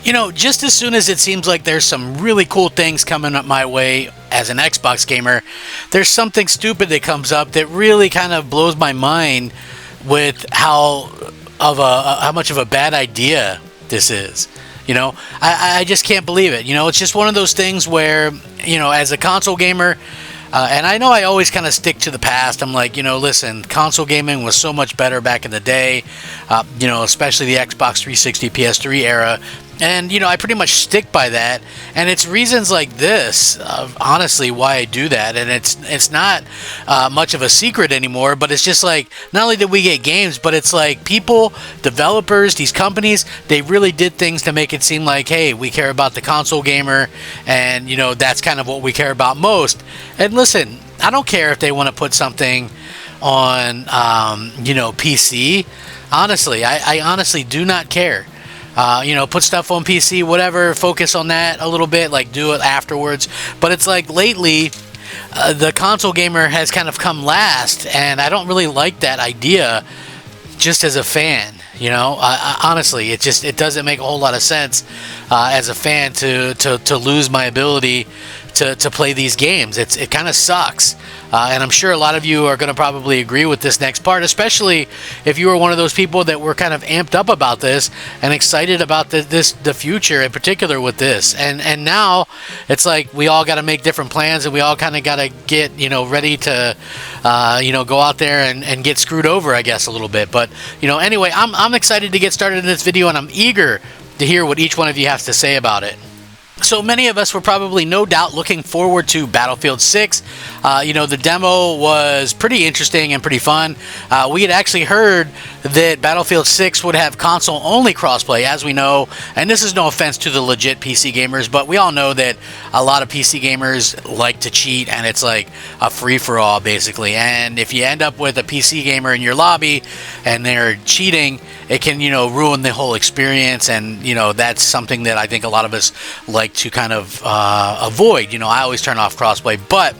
You know, just as soon as it seems like there's some really cool things coming up my way as an Xbox gamer, there's something stupid that comes up that really kind of blows my mind with how much of a bad idea this is. You know, I just can't believe it. You know, it's just one of those things where, you know, as a console gamer, and I know I always kind of stick to the past. I'm like, you know, listen, console gaming was so much better back in the day, you know, especially the Xbox 360, PS3 era. And, you know, I pretty much stick by that. And it's reasons like this, honestly, why I do that. And it's not much of a secret anymore, but it's just like, not only did we get games, but it's like people, developers, these companies, they really did things to make it seem like, hey, we care about the console gamer. And, you know, that's kind of what we care about most. And listen, I don't care if they want to put something on, you know, PC. Honestly, I honestly do not care. You know, put stuff on PC, whatever, focus on that a little bit, like do it afterwards. But it's like lately, the console gamer has kind of come last, and I don't really like that idea just as a fan. You know, honestly, it doesn't make a whole lot of sense as a fan to lose my ability to play these games. It kind of sucks. And I'm sure a lot of you are going to probably agree with this next part, especially if you were one of those people that were kind of amped up about this and excited about the future in particular with this. And now it's like we all got to make different plans, and we all kind of got to get, you know, ready to, you know, go out there and get screwed over, I guess, a little bit. But, you know, anyway, I'm excited to get started in this video, and I'm eager to hear what each one of you has to say about it. So many of us were probably no doubt looking forward to Battlefield 6. You know, the demo was pretty interesting and pretty fun. We had actually heard that Battlefield 6 would have console-only crossplay, as we know, and this is no offense to the legit PC gamers, but we all know that a lot of PC gamers like to cheat, and it's like a free-for-all, basically. And if you end up with a PC gamer in your lobby and they're cheating, it can, you know, ruin the whole experience, and, you know, that's something that I think a lot of us like to kind of avoid. You know, I always turn off crossplay, but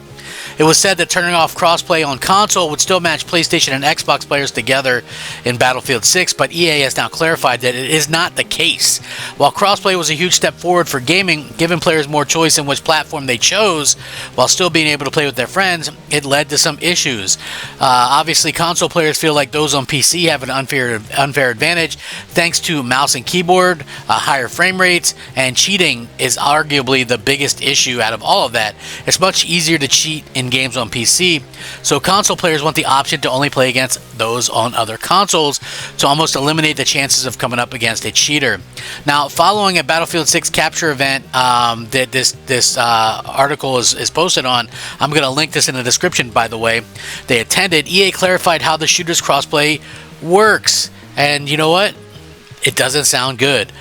it was said that turning off crossplay on console would still match PlayStation and Xbox players together in Battlefield 6, but EA has now clarified that it is not the case. While crossplay was a huge step forward for gaming, giving players more choice in which platform they chose, while still being able to play with their friends, it led to some issues. Obviously, console players feel like those on PC have an unfair advantage thanks to mouse and keyboard, higher frame rates, and cheating is arguably the biggest issue out of all of that. It's much easier to cheat in games on PC, so console players want the option to only play against those on other consoles to almost eliminate the chances of coming up against a cheater. Now, following a Battlefield 6 capture event that this article is posted on, I'm going to link this in the description, by the way, they attended, EA clarified how the shooter's crossplay works, and you know what? It doesn't sound good.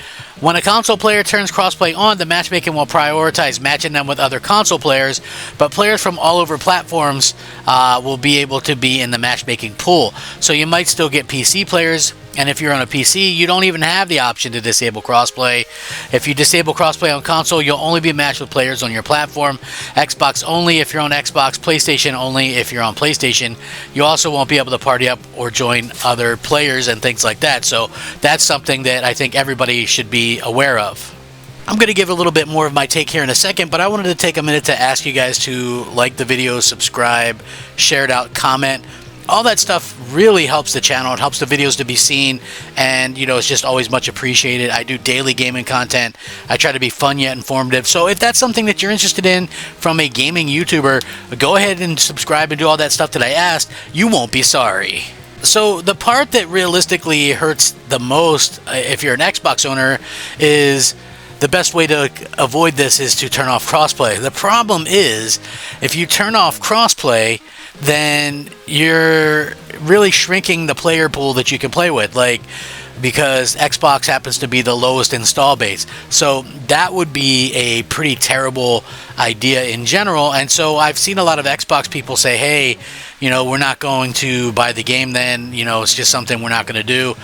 When a console player turns crossplay on, the matchmaking will prioritize matching them with other console players, but players from all over platforms will be able to be in the matchmaking pool. So you might still get PC players, and if you're on a PC, you don't even have the option to disable crossplay. If you disable crossplay on console, you'll only be matched with players on your platform. Xbox only if you're on Xbox, PlayStation only if you're on PlayStation. You also won't be able to party up or join other players and things like that. So that's something that I think everybody should be aware of. I'm going to give a little bit more of my take here in a second, but I wanted to take a minute to ask you guys to like the video, subscribe, share it out, comment. All that stuff really helps the channel. It helps the videos to be seen, and, you know, it's just always much appreciated. I do daily gaming content. I try to be fun yet informative. So if that's something that you're interested in from a gaming YouTuber, go ahead and subscribe and do all that stuff that I asked. You won't be sorry. So the part that realistically hurts the most, if you're an Xbox owner, is the best way to avoid this is to turn off crossplay. The problem is, if you turn off crossplay, then you're really shrinking the player pool that you can play with, like, because Xbox happens to be the lowest install base. So that would be a pretty terrible idea in general. And so I've seen a lot of Xbox people say, hey, you know, we're not going to buy the game then, you know, it's just something we're not going to do.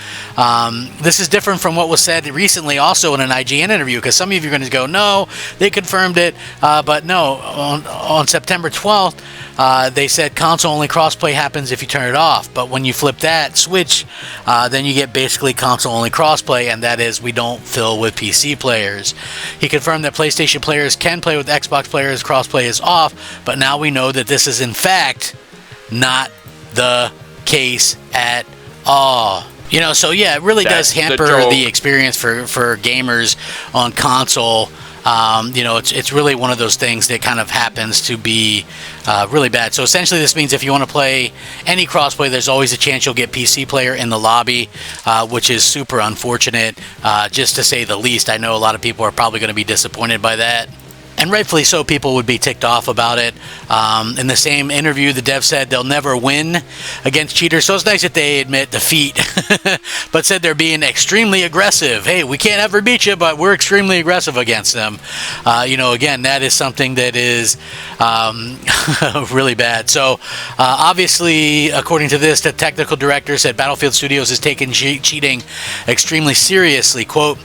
This is different from what was said recently also in an IGN interview, because some of you are going to go, no, they confirmed it, but no, on September 12th, they said console-only crossplay happens if you turn it off, but when you flip that switch, then you get basically console-only crossplay, and that is we don't fill with PC players. He confirmed that PlayStation players can play with Xbox players, crossplay is off, but now we know that this is in fact not the case at all. You know, so yeah, it really does hamper the experience for gamers on console. You know, it's really one of those things that kind of happens to be really bad. So essentially this means if you want to play any crossplay, there's always a chance you'll get PC player in the lobby, which is super unfortunate, just to say the least. I know a lot of people are probably going to be disappointed by that. And rightfully so, people would be ticked off about it. In the same interview, the dev said they'll never win against cheaters. So it's nice that they admit defeat, but said they're being extremely aggressive. Hey, we can't ever beat you, but we're extremely aggressive against them. You know, again, that is something that is really bad. So obviously, according to this, the technical director said Battlefield Studios has taken cheating extremely seriously. Quote,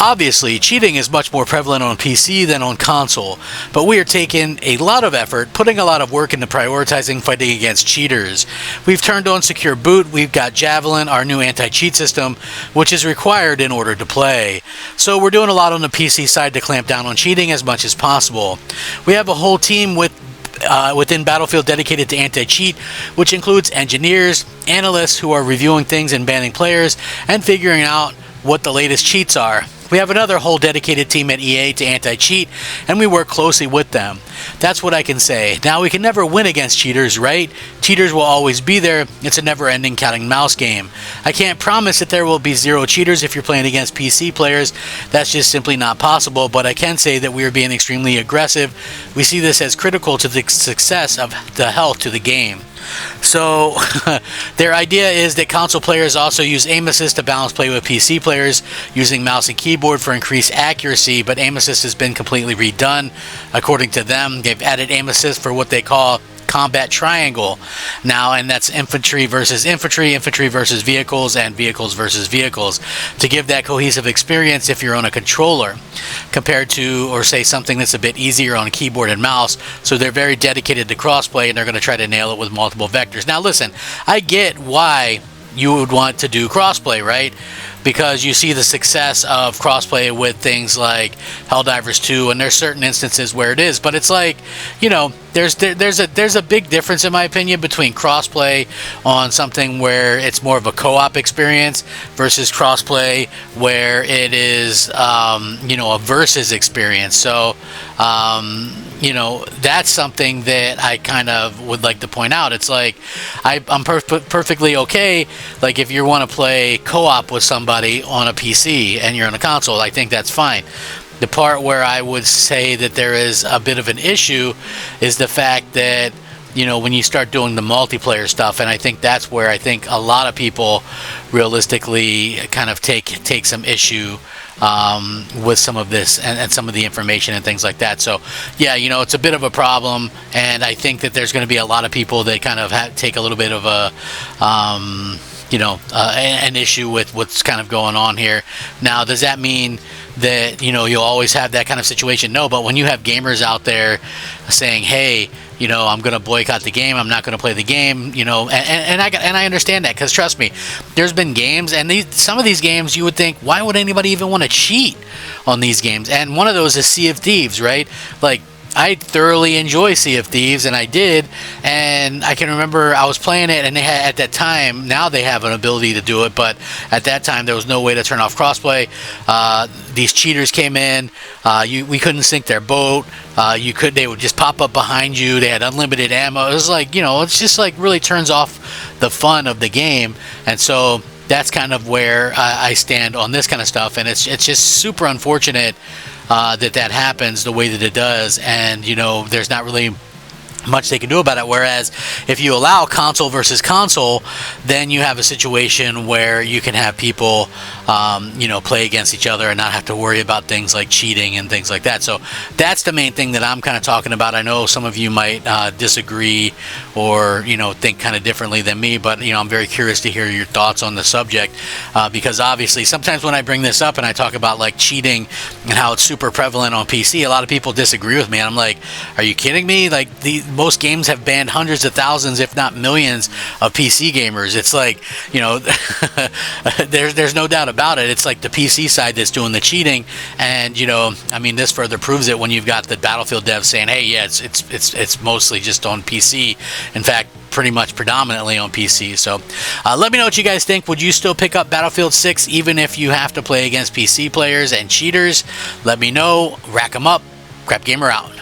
obviously, cheating is much more prevalent on PC than on console, but we are taking a lot of effort, putting a lot of work into prioritizing fighting against cheaters. We've turned on Secure Boot, we've got Javelin, our new anti-cheat system, which is required in order to play. So we're doing a lot on the PC side to clamp down on cheating as much as possible. We have a whole team within Battlefield dedicated to anti-cheat, which includes engineers, analysts who are reviewing things and banning players, and figuring out what the latest cheats are. We have another whole dedicated team at EA to anti-cheat, and we work closely with them. That's what I can say. Now, we can never win against cheaters, right? Cheaters will always be there. It's a never-ending cat and mouse game. I can't promise that there will be zero cheaters if you're playing against PC players. That's just simply not possible, but I can say that we are being extremely aggressive. We see this as critical to the success of the health to the game. So their idea is that console players also use aim assist to balance play with PC players using mouse and keyboard for increased accuracy, but aim assist has been completely redone. According to them, they've added aim assist for what they call combat triangle now, and that's infantry versus infantry, infantry versus vehicles, and vehicles versus vehicles, to give that cohesive experience if you're on a controller compared to, or say, something that's a bit easier on a keyboard and mouse. So they're very dedicated to crossplay, and they're going to try to nail it with multiple vectors. Now listen, I get why you would want to do crossplay, right? Because you see the success of crossplay with things like Helldivers 2, and there's certain instances where it is, but it's like, you know, there's a big difference, in my opinion, between crossplay on something where it's more of a co-op experience versus crossplay where it is you know, a versus experience. So you know, that's something that I kind of would like to point out. It's like I'm perfectly okay, like if you want to play co-op with somebody on a PC and you're on a console, I think that's fine. The part where I would say that there is a bit of an issue is the fact that, you know, when you start doing the multiplayer stuff, and I think that's where I think a lot of people realistically kind of take some issue with some of this and some of the information and things like that. So yeah, you know, it's a bit of a problem, and I think that there's going to be a lot of people that kind of take a little bit of a you know, an issue with what's kind of going on here. Now, does that mean that, you know, you'll always have that kind of situation? No, but when you have gamers out there saying, hey, you know, I'm going to boycott the game, I'm not going to play the game, you know, and I understand that, because trust me, there's been games, and some of these games you would think, why would anybody even want to cheat on these games? And one of those is Sea of Thieves, right? Like, I thoroughly enjoy Sea of Thieves, and I did, and I can remember I was playing it, and they had, at that time, now they have an ability to do it, but at that time there was no way to turn off crossplay. These cheaters came in, we couldn't sink their boat, they would just pop up behind you, they had unlimited ammo. It was like, you know, it's just like really turns off the fun of the game, and so that's kind of where I stand on this kind of stuff, and it's just super unfortunate that happens the way that it does, and you know, there's not really much they can do about it. Whereas if you allow console versus console, then you have a situation where you can have people you know, play against each other and not have to worry about things like cheating and things like that. So that's the main thing that I'm kind of talking about. I know some of you might disagree or, you know, think kind of differently than me, but you know, I'm very curious to hear your thoughts on the subject, because obviously sometimes when I bring this up and I talk about like cheating and how it's super prevalent on PC, a lot of people disagree with me, and I'm like, are you kidding me? Like most games have banned hundreds of thousands, if not millions, of PC gamers. It's like, you know, there's no doubt about it. It's like the PC side that's doing the cheating, and you know, I mean, this further proves it when you've got the Battlefield devs saying, hey, yeah, it's mostly just on PC. In fact, pretty much predominantly on PC. So let me know what you guys think. Would you still pick up Battlefield 6 even if you have to play against PC players and cheaters? Let me know. Rack 'em up. Crap Gamer out.